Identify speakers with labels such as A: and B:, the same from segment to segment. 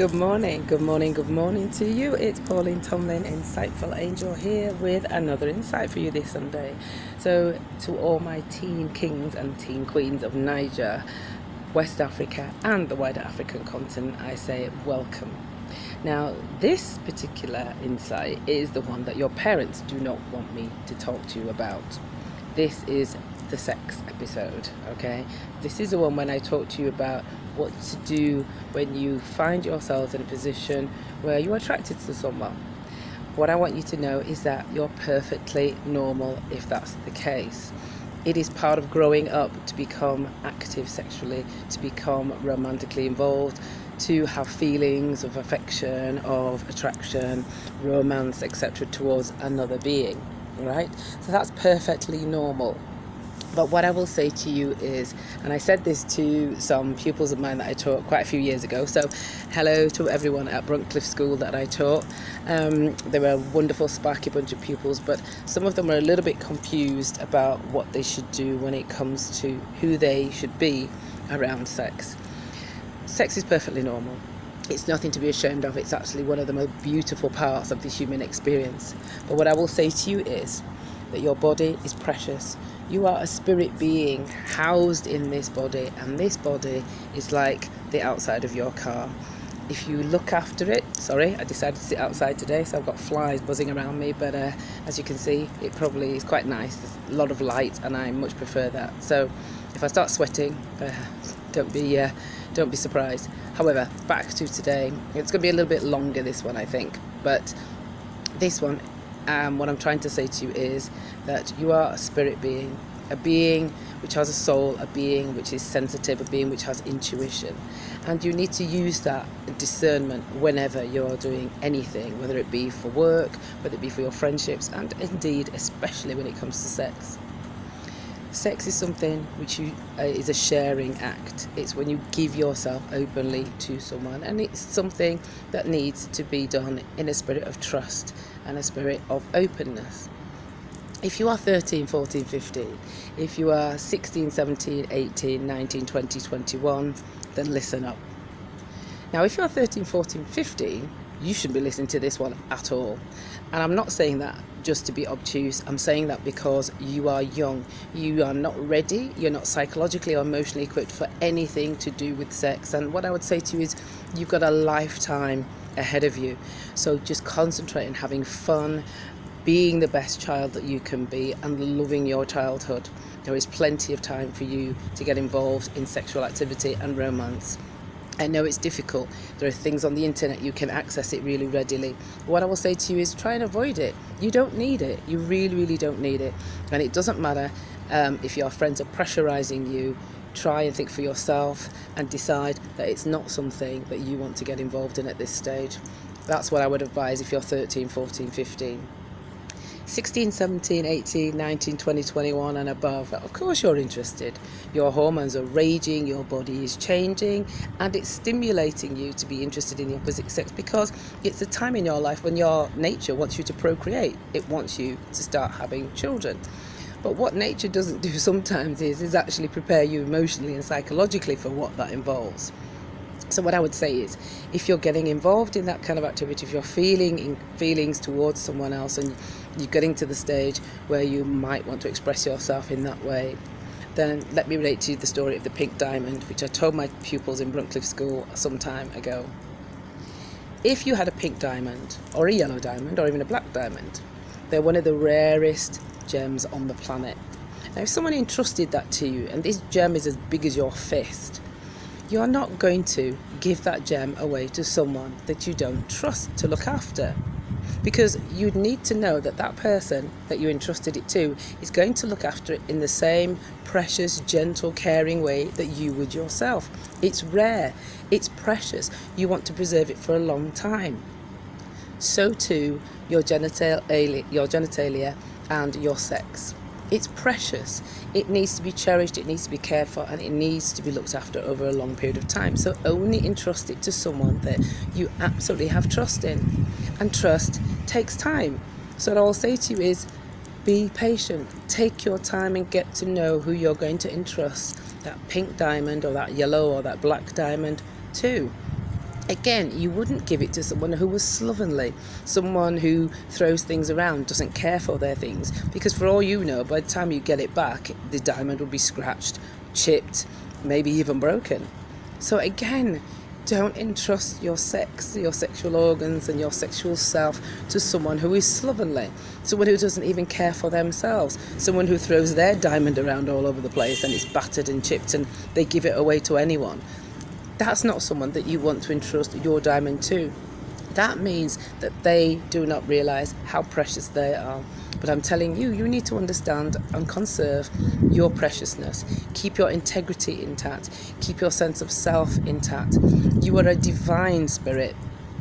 A: Good morning, good morning, good morning to you. It's Pauline Tomlin, Insightful Angel, here with another insight for you this Sunday. So, to all my teen kings and teen queens of Niger, West Africa, and the wider African continent, I say welcome. Now, this particular insight is the one that your parents do not want me to talk to you about. This is the sex episode, okay? This is the one when I talk to you about what to do when you find yourselves in a position where you're attracted to someone. What I want you to know is that you're perfectly normal if that's the case. It is part of growing up to become active sexually, to become romantically involved, to have feelings of affection, of attraction, romance, etc. towards another being, right? So that's perfectly normal. But what I will say to you is, and I said this to some pupils of mine that I taught quite a few years ago, so hello to everyone at Bruncliffe School that I taught. They were a wonderful, sparky bunch of pupils, but some of them were a little bit confused about what they should do when it comes to who they should be around sex. Sex is perfectly normal. It's nothing to be ashamed of. It's actually one of the most beautiful parts of the human experience. But what I will say to you is that your body is precious. You are a spirit being housed in this body, and this body is like the outside of your car. If you look after it, sorry, I decided to sit outside today, so I've got flies buzzing around me, but as you can see, it probably is quite nice. There's a lot of light, and I much prefer that. So if I start sweating, don't be surprised. However, back to today. It's going to be a little bit longer, this one, I think, but this one, what I'm trying to say to you is that you are a spirit being, a being which has a soul, a being which is sensitive, a being which has intuition, and you need to use that discernment whenever you're doing anything, whether it be for work, whether it be for your friendships, and indeed especially when it comes to sex. Sex is something which is a sharing act. It's when you give yourself openly to someone, and it's something that needs to be done in a spirit of trust and a spirit of openness. If you are 13, 14, 15, if you are 16, 17, 18, 19, 20, 21, then listen up. Now, if you're 13, 14, 15, you shouldn't be listening to this one at all. And I'm not saying that just to be obtuse. I'm saying that because you are young. You are not ready. You're not psychologically or emotionally equipped for anything to do with sex. And what I would say to you is you've got a lifetime ahead of you. So just concentrate on having fun, being the best child that you can be, and loving your childhood. There is plenty of time for you to get involved in sexual activity and romance. I know it's difficult. There are things on the internet, you can access it really readily. What I will say to you is try and avoid it. You don't need it. You really, really don't need it. And it doesn't matter if your friends are pressurizing you. Try and think for yourself and decide that it's not something that you want to get involved in at this stage. That's what I would advise if you're 13, 14, 15. 16, 17, 18, 19, 20, 21 and above, of course you're interested. Your hormones are raging, your body is changing, and it's stimulating you to be interested in the opposite sex because it's a time in your life when your nature wants you to procreate. It wants you to start having children. But what nature doesn't do sometimes is actually prepare you emotionally and psychologically for what that involves. So what I would say is, if you're getting involved in that kind of activity, if you're feeling feelings towards someone else and you're getting to the stage where you might want to express yourself in that way, then let me relate to you the story of the pink diamond, which I told my pupils in Bruncliffe School some time ago. If you had a pink diamond, or a yellow diamond, or even a black diamond, they're one of the rarest gems on the planet. Now, if someone entrusted that to you, and this gem is as big as your fist, you're not going to give that gem away to someone that you don't trust to look after, because you'd need to know that that person that you entrusted it to is going to look after it in the same precious, gentle, caring way that you would yourself. It's rare, it's precious, you want to preserve it for a long time. So too your genitalia and your sex. It's precious. It needs to be cherished, it needs to be cared for, and it needs to be looked after over a long period of time. So only entrust it to someone that you absolutely have trust in. And trust takes time. So what I'll say to you is, be patient. Take your time and get to know who you're going to entrust that pink diamond or that yellow or that black diamond to. Again, you wouldn't give it to someone who was slovenly, someone who throws things around, doesn't care for their things, because for all you know, by the time you get it back, the diamond will be scratched, chipped, maybe even broken. So again, don't entrust your sex, your sexual organs and your sexual self to someone who is slovenly, someone who doesn't even care for themselves, someone who throws their diamond around all over the place and it's battered and chipped and they give it away to anyone. That's not someone that you want to entrust your diamond to. That means that they do not realise how precious they are. But I'm telling you, you need to understand and conserve your preciousness. Keep your integrity intact. Keep your sense of self intact. You are a divine spirit,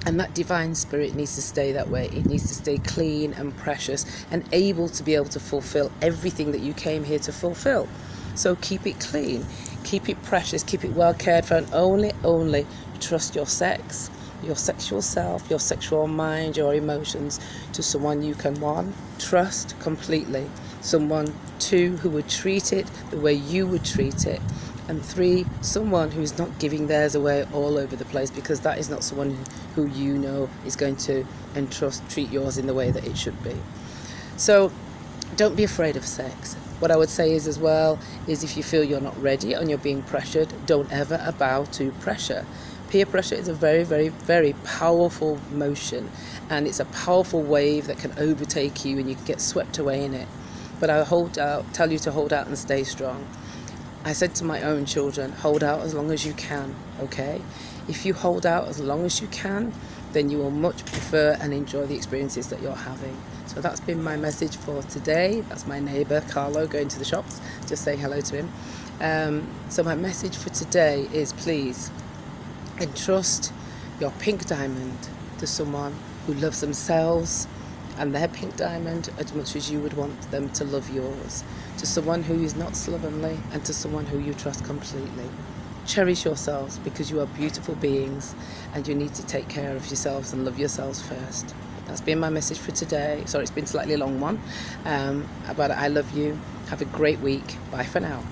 A: and that divine spirit needs to stay that way. It needs to stay clean and precious and able to be able to fulfill everything that you came here to fulfill. So keep it clean, keep it precious, keep it well cared for, and only trust your sex, your sexual self, your sexual mind, your emotions to someone you can, 1, trust completely, someone, 2, who would treat it the way you would treat it, and 3, someone who's not giving theirs away all over the place, because that is not someone who you know is going to treat yours in the way that it should be. So don't be afraid of sex. What I would say is as well is if you feel you're not ready and you're being pressured, don't ever bow to pressure. Peer pressure is a very, very, very powerful motion, and it's a powerful wave that can overtake you and you can get swept away in it. But I tell you to hold out and stay strong. I said to my own children, hold out as long as you can, okay? If you hold out as long as you can, then you will much prefer and enjoy the experiences that you're having. So that's been my message for today. That's my neighbour, Carlo, going to the shops, just saying hello to him. So my message for today is, please entrust your pink diamond to someone who loves themselves and their pink diamond as much as you would want them to love yours, to someone who is not slovenly and to someone who you trust completely. Cherish yourselves, because you are beautiful beings and you need to take care of yourselves and love yourselves first. That's been my message for today. Sorry, it's been a slightly long one, but I love you. Have a great week. Bye for now.